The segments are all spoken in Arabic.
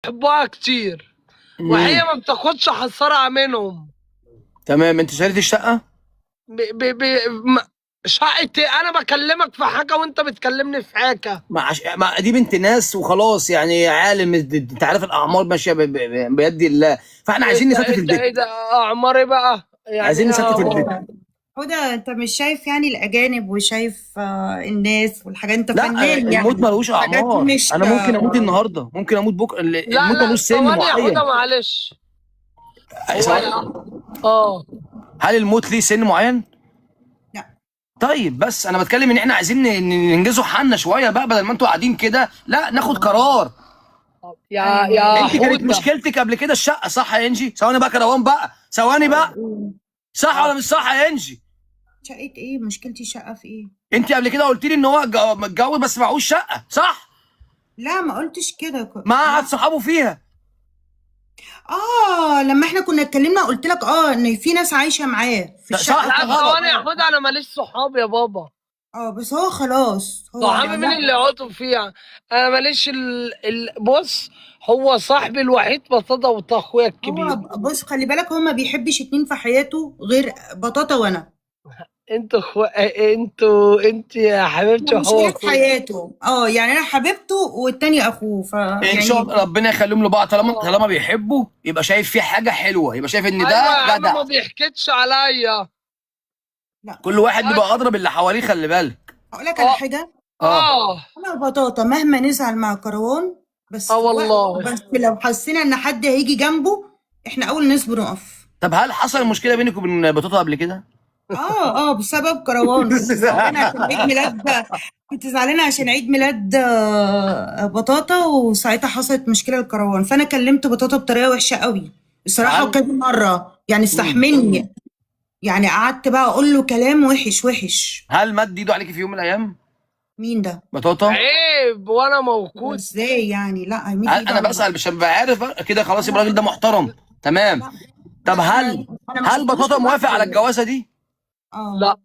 بيحبوها كتير، وهي ما بتاخدش حصارها منهم. تمام. انت اشتريت الشقه؟ ب... ب... ب... م- شقة إيه؟ انا بكلمك في حاجه وانت بتكلمني في حاجه. ما دي بنت ناس وخلاص، يعني عالم، انت عارف الاعمار ماشيه بيد الله، فاحنا ايه عايزين ده نستف ايه ده ايه البيت. ده؟ اعمار ايه بقى؟ يعني عايزين ايه نستف اعمار؟ البيت. هدى، انت مش شايف يعني الاجانب وشايف الناس والحاجات؟ انت لا، فنان الموت يعني. ملوش الحاجات دي اعمار، مش انا ممكن اموت النهارده، ممكن اموت بكره، لا الموت لا، ملوش سن ثواني يا حوده معين. معلش. هو سواء. اه هل الموت ليه سن معين؟ لا. طيب، بس انا بتكلم ان احنا عايزين ننجزوا حالنا شويه بقى، بدل ما انتوا قاعدين كده، لا ناخد قرار. يا انت كانت حوده. مشكلتك قبل كده الشقه، صح يا انجي؟ ثواني بقى كروان بقى، ثواني بقى، صح ولا مش صح يا انجي؟ شقة ايه؟ مشكلتي شقة في ايه؟ انت قبل كده قلت لي ان هو متجوز بس معهوش شقه، صح؟ لا، ما قلتش كده. ما قعد لا. صحابه فيها. لما احنا كنا اتكلمنا قلت لك ان في ناس عايشة معاه في ده صح الشقة ده لا طبعا. غلط. ثواني يا حوده، انا ماليش صحاب يا بابا. بس هو خلاص هو صحابي يعني مين لا. اللي يقعدوا فيها؟ انا ماليش بص، هو صاحبي الوحيد بطاطا واخويا هو الكبير. بص، خلي بالك، هو ما بيحبش اتنين في حياته غير بطاطا وانا. انتوا انت يا حبيبتي احنا مش وهو ولاد اخويا. حياته. يعني انا حبيبته والتاني اخوه ان شاء فيعني. الله ربنا يخليهم لبعض، طالما اه بيحبوا، يبقى شايف فيه حاجه حلوه، يبقى شايف ان ايوه ده يا عم، جدع. ما بيحكتش عليا. لا. كل واحد بيبقى بس اضرب اللي حواليه، خلي بالك. اقول لك على اه حاجه. اه. اه انا وبطاطا مهما نزعل مع كروان، اه والله. بس لو حسينا ان حد هيجي جنبه، احنا اول ناس بنقف. طب هل حصل مشكله بينك وبين بطاطا قبل كده؟ بسبب كروان. كنت زعلانه عشان عيد ميلاد بطاطا، وساعتها حصلت مشكله لكروان، فانا كلمت بطاطا بطريقه وحشه قوي الصراحه، هل وكذا مره يعني مم. استحملني. يعني قعدت بقى اقول له كلام وحش وحش. هل مد ايده عليكي في يوم من الايام مين ده؟ بطاطا؟ عيب وانا موجود. ازاي يعني؟ لا، هيمد ايده انا على بسال مش ببقى عارف بقى كده، خلاص يبقى لا الراجل ده محترم. تمام. لا طب لا. انا ما هل شفتهوش بطاطا موافق على لوحده. الجوازه دي؟ اه. لا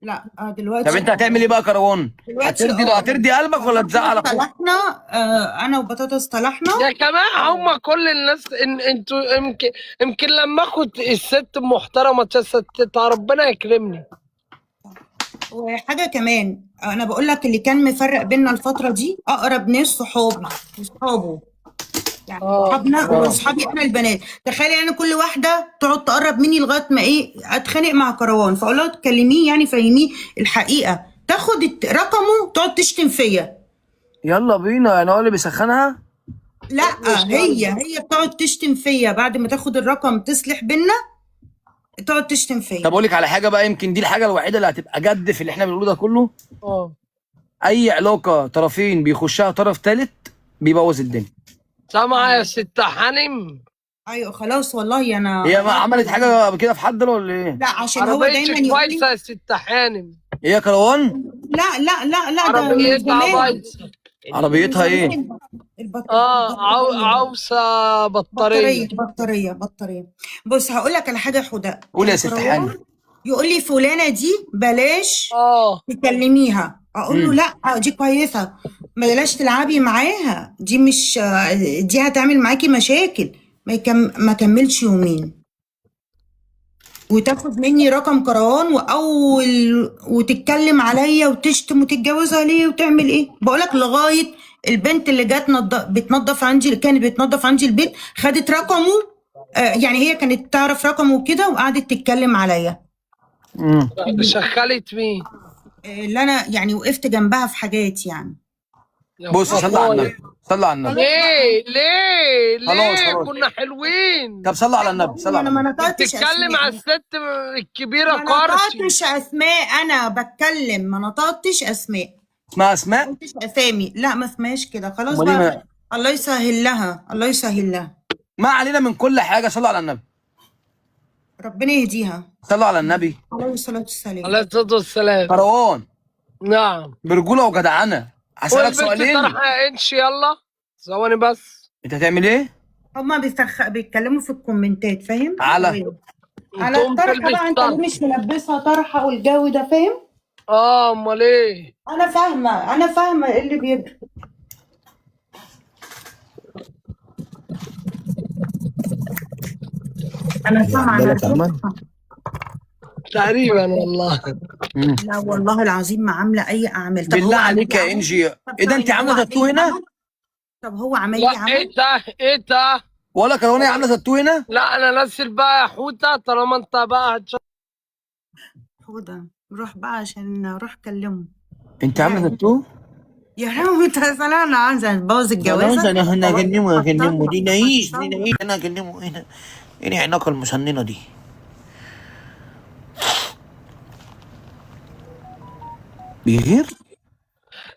لا. طب دلوقتي انت هتعمل ايه بقى يا كروان؟ دلوقتي هترضي قلبك ولا تزعل اخوك؟ اصطلحنا. انا وبطاطا اصطلحنا. يا جماعه، هما كل الناس انتوا يمكن لما اخد الست محترمه تستتها ربنا يكرمني. وحاجه كمان، انا بقول لك اللي كان مفرق بينا الفتره دي اقرب ناس صحابي وصحابه. يعني اه صحابنا اه. واصحابي انا البنات. تخيلي انا كل واحده تقعد تقرب مني لغايه ما اتخانق مع كروان، فاقول لها تكلميه يعني فهميه الحقيقه، تاخد رقمه تقعد تشتم فيا. يلا بينا، يعني هو اللي بيسخنها. لا، مش هي بتقعد تشتم فيا بعد ما تاخد الرقم تصلح بينا، تقعد تشتم طب فيا. اقول لك على حاجه بقى، يمكن دي الحاجه الوحيده اللي هتبقى جد في اللي احنا بنقوله ده كله. اه اي علاقه طرفين بيخشها طرف ثالث بيبوظ الدنيا. سامعه يا ست حنم؟ ايوه خلاص والله هي انا ما عملت حاجه قبل كده في حد ولا ايه؟ لا، عشان هو دايما عربيتك يقول بايظه لي. يا ست حنم. هي يا كروان؟ لا لا لا لا، ده من عربيتها زمان. بايظه. ده من عربيتها ايه؟ زمان. البطارية. عوسه بطاريه. بطارية. بص، هقول لك على حاجة يا حودة. قول يا ست حامد. كروان يقول لي فلانة دي بلاش اه تكلميها، اقول له امم لا دي كويسة، بلاش تلعبي معاها، دي مش دي هتعمل معاكي مشاكل. ما كملش يومين وتاخد مني رقم كروان، وتتكلم عليا وتشتم وتتجوزها ليه وتعمل ايه. بقولك لغايه البنت اللي جت بتنظف عندي، اللي كانت بتنظف عندي البيت، خدت رقمه. يعني هي كانت تعرف رقمه وكده، وقعدت تتكلم عليا. امم شغلت مين؟ اللي انا يعني وقفت جنبها في حاجات يعني. يا بص، صلى على بابايا. النبي، صلى على النبي. خلاص بقى. خلاص ليه خلاص. كنا حلوين. طب صلى على لا النبي، صلى والله على انا ما النبي. نطقتش بتتكلم اسماء. على الست الكبيره ما كارتي. نطقتش اسماء، انا بتكلم، ما نطقتش اسماء. اسمها ما اسماء؟ قلتش اسامي، لا ما اسمهاش كده، خلاص امال ايه بقى. الله يسهل لها، الله يسهل لها. ما علينا من كل حاجه، صلى على النبي. ربنا يهديها. صلى على النبي. عليه الصلاة والسلام. عليه الصلاه والسلام. كروان، نعم. برجوله وجدعنه هسالك والبنت سؤالين. طرحه انش يلا. ثواني بس. انت هتعمل ايه؟ هما بيتكلموا في الكومنتات، فاهم؟ على على تقوم الطرحة تلبس بقى، انت ليه طرح. مش ملبسها طرحة والجو ده، فاهم؟ اه امال ايه. انا فاهمة ايه اللي بيجري. انا هي سامعه، عامله انا لك عمل؟ تقريبا والله. مم. لا والله العظيم ما عامله اي اعمال. طب بالله هو عمل عليك لي يا عمل؟ انجي، طب ايه ده انت ثواني، هو عامله عمل تاتو لي هنا؟ عمل؟ طب هو عمل لا لي عمل؟ ايه ده ايه ده. ولا كروان هي عامله تاتو هنا؟ لا انا نزل بقى يا حوته طالما انت بقى هدى روح بقى عشان اروح اكلمه. انت لا عامله تاتو؟ يا رب انت انا عايزه ابوظ خلاص الجوازه. انا هكلمه دي نعيش دي هتصور. نعيش، انا هكلمه. ايه ايه العناقه المسننه دي؟ بيغير؟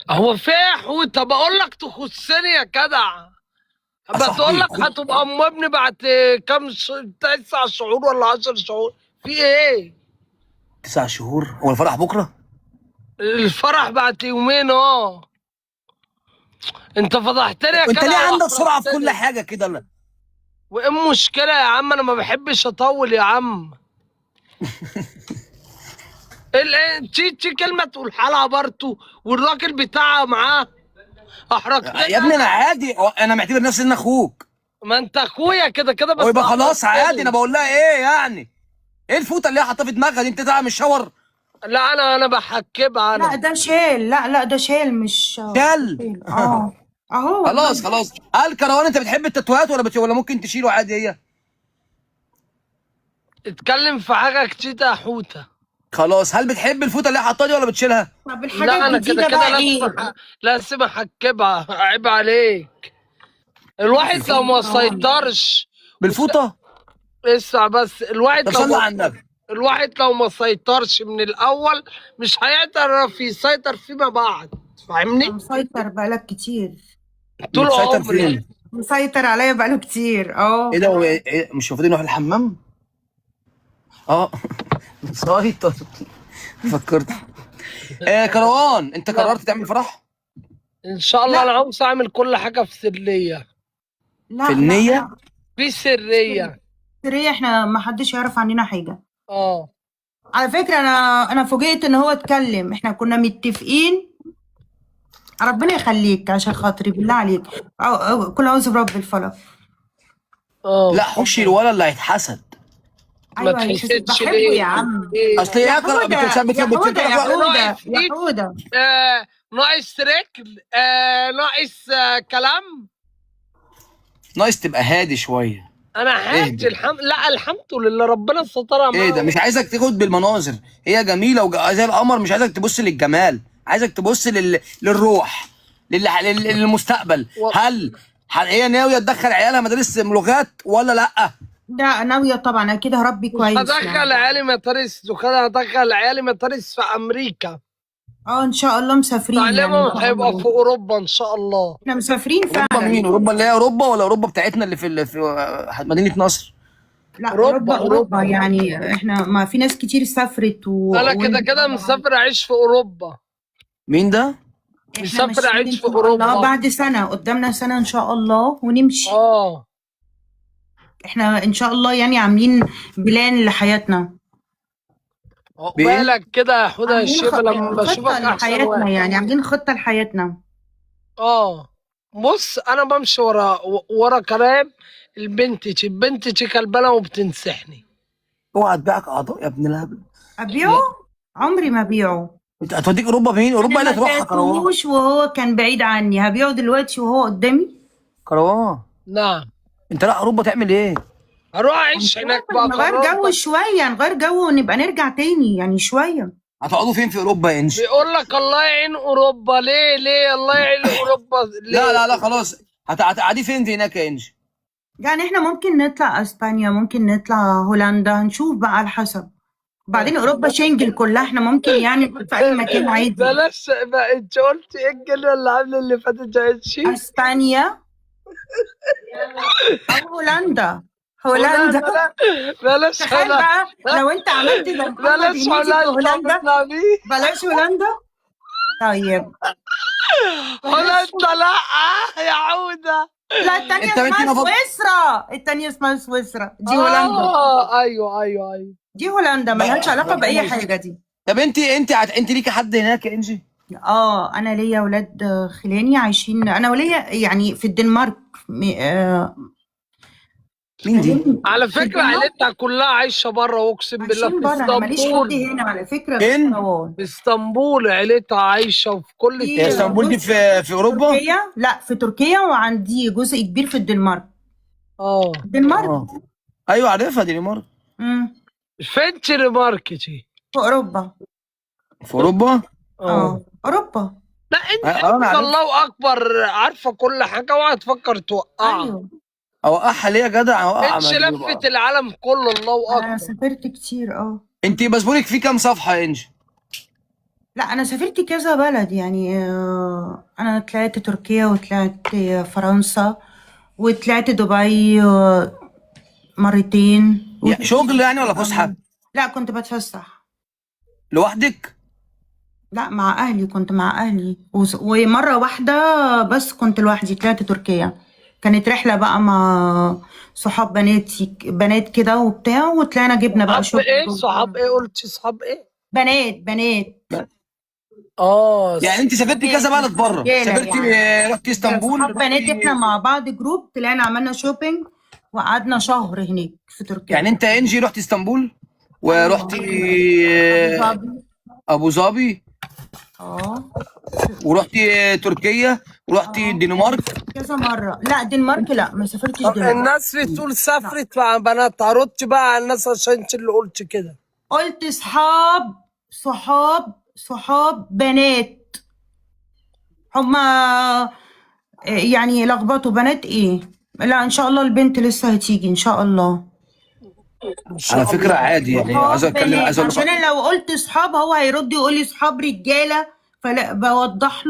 هو في إيه يا حوته؟ بقول لك تخصني يا جدع. يا بتقول صاحبي لك هتبقى ام ابني بعد كام 9 شهور ولا 10 شهور. في ايه؟ 9 شهور؟ هو الفرح بكره؟ الفرح بعد يومين اه. انت فضحتني يا انت ليه جدع عندك سرعه في كل واحرجتني. حاجه كده؟ لا وايه المشكله يا عم؟ انا ما بحبش اطول يا عم. تي كلمه تقول حالها برضه والراجل بتاعها معاه. احرجتني يا ابني انا انا. عادي، انا معتبر نفسي ان اخوك. ما انت اخويا كده كده هو بس يبقى خلاص عادي، انا احرجتني. بقول لها ايه يعني؟ ايه الفوطه اللي هي حاطاها في دماغها دي؟ انت طالع من الشاور؟ لا انا بحكبها لا انا. ده شيل، لا ده شيل مش شال. شيل. اه اهو خلاص والله. خلاص. هل كروان انت بتحب التاتوهات ولا ممكن تشيله عادي هي؟ اتكلم في حاجه جديده يا حوته. خلاص، هل بتحب الفوطه اللي هي حاطاها دي ولا بتشيلها؟ طب الحاجه لا انا كده الجديده كده بقى ايه؟ لازم احكبها. عيب عليك. الواحد لو ما سيطرش. بالفوطه؟ اسمع بس طب صلي على النبي. الواحد لو ما سيطرش من الاول مش هيقدر يسيطر فيما بعد. انت فاهمني؟ مسيطر بقالك كتير. طول مسيطر عمري. فين؟ مسيطر عليا بقاله كتير اه. ايه ده مش المفروض نروح الحمام؟ اه مسيطر. فكرت. كروان انت قررت تعمل فرح؟ ان شاء الله انا لا عاوز اعمل كل حاجه في سريه. في لا النية؟ في سريه. سرية، احنا ما حدش يعرف عننا حاجة. اه. على فكرة انا فوجئت ان هو اتكلم، احنا كنا متفقين. ربنا يخليك عشان خاطري بالله عليك. كل اعوذ برب الفلق. اه. لا حوشي الولد اللي هيتحسد. ما ايوه هيتحسد، تحسدش بحبه ليه؟ يا عم. اصل يا هي حودة يا حودة يا حودة ناقص يا ليك. حودة. ناقص رجل. ناقص كلام. ناقص تبقى هادي شويه. انا هادي اهدى. لا الحمد لله ربنا سترها ايه ده؟ معايا. مش عايزك تاخد بالمناظر، هي جميله زي القمر. مش عايزك تبص للجمال، عايزك تبص للروح، للمستقبل. و... هل هي ناويه تدخل عيالها مدارس لغات ولا لا؟ لا ناوية طبعا، اكيد هربي كويس هدخل يعني. عيالي مدارس وكده. هدخل عيالي مدارس في امريكا. اه ان شاء الله مسافرين يعني ان تعليمهم شاء هيبقى الله. في اوروبا ان شاء الله. احنا مسافرين اوروبا فعلا. مين؟ اوروبا اللي هي اوروبا ولا اوروبا بتاعتنا اللي في مدينه نصر؟ لا اوروبا اوروبا يعني احنا ما في ناس كتير سافرت انا كده كده مسافر اعيش في اوروبا. مين ده؟ احنا مسافر ماشيين اعيش ان في شاء الله اوروبا. بعد سنة، قدامنا سنة ان شاء الله ونمشي. اه. احنا ان شاء الله يعني عاملين بلان لحياتنا. بايه؟ عقبالك كده يا حوده يا عاملين شيخ لما بشوفك خطة احسن لحياتنا، واحد. يعني عاملين خطة لحياتنا. اه. بص انا بمشي ورا كلام البنت كلبانه وبتنسحني. اوعى تبيعك اعضاء يا ابن الهبل. ابيعه؟ عمري ما ابيعه. انت هتوديك اوروبا مين؟ اوروبا انا اللي ما تروحها كروان. بعتهوش وهو كان بعيد عني، هبيعه دلوقتي وهو قدامي. كروان نعم. انت رايح اوروبا تعمل ايه؟ هروح اعيش هناك بقى نغير جو قررت. شوية، نغير جو ونبقى نرجع تاني يعني شوية. هتقعدوا فين في اوروبا يا انجي؟ بيقول لك الله يعين اوروبا. ليه الله يعين اوروبا لا لا ليه؟ لا خلاص. هتقعدي فين في هناك يا انجي؟ يعني احنا ممكن نطلع اسبانيا، ممكن نطلع هولندا، هنشوف بقى على حسب. بعدين اوروبا شنجل كلها، احنا ممكن يعني نروح في اي مكان عادي. بلاش بقى. انت قلت ايه الجمله اللي قبل اللي فاتت يا اتشي؟ اسبانيا او هولندا. هولندا. بلاش تخيل هولندا. بقى لو انت عملت زي محمد بلاش هنيدي في هولندا هولندا. بالنبي. بلاش هولندا. طيب هولندا لا يا عودة. لا التانية انت بنتي اسمها مفضل. سويسرا، التانية اسمها سويسرا، دي هولندا. ايوه. دي هولندا ملهاش علاقة بأي حاجة دي. طب انت ليكي حد هناك يا انجي؟ انا ليا ولاد خلاني عايشين، انا وليا يعني في الدنمارك مين دي؟ على في فكره الدنمارك عيلتها كلها عايشه بره، اقسم بالله، عايشين في بره. انا ماليش حد اسطنبول. هنا على فكره، في فين؟ مروان. في اسطنبول عيلتها عايشه، وفي كل في هي الدنيا. اسطنبول دي بص، في اوروبا؟ تركيا، لا في تركيا، وعندي جزء كبير في الدنمارك. اه. الدنمارك. اه ايوه عارفها دنمارك. امم فين ماركتي؟ في اوروبا. في اوروبا؟ اه. اوروبا. لا انت انا انت عارف. الله اكبر، عارفه كل حاجه، اوعى تفكر توقعها. ايوه. اوقعها ليه يا جدع؟ اوقع انت لفت العالم كله، الله انا اكبر. سافرت كتير انت باسبورك فيه كام صفحه يا انجي؟ لا انا سافرت كذا بلد يعني. انا طلعت تركيا، وطلعت فرنسا، وطلعت دبي مرتين، شغل يعني ولا فسحه؟ لا كنت بتفسح. لوحدك؟ لا مع اهلي، كنت مع اهلي، ومره واحده بس كنت لوحدي طلعت تركيا. كانت رحله بقى مع صحاب بناتي، بنات كده وبتاع، وطلعنا جبنا بقى صحاب ايه؟ شوبينج صحاب ايه؟ قلتي صحاب ايه؟ بنات. اه. يعني انت سافرتي كذا بلد بره؟ رجاله سافرتي يعني. رحتي اسطنبول، صحاب بنات، رحتي. احنا مع بعض جروب، طلعنا عملنا شوبينج وقعدنا شهر هناك في تركيا. يعني انت يا انجي رحتي اسطنبول ايوه. ورحتي ابو ظبي. ابو ظبي اه. ورحتي تركيا ورحتي الدنمارك؟ كذا مره. لا الدنمارك لا، ما سافرتش دنمارك. الناس بتقول سافرت مع بنات، ردت بقى على الناس عشان انت اللي قلت كده. قلت صحاب بنات. هما يعني لخبطوا بنات ايه. لا ان شاء الله البنت لسه هتيجي ان شاء الله. ان شاء على فكره الله. عادي يعني، عايز صحاب اتكلم، بنات، عايز اقول عشان لك أنا لو قلت صحاب هو هيرد يقول لي صحاب رجاله، فلا بوضح له.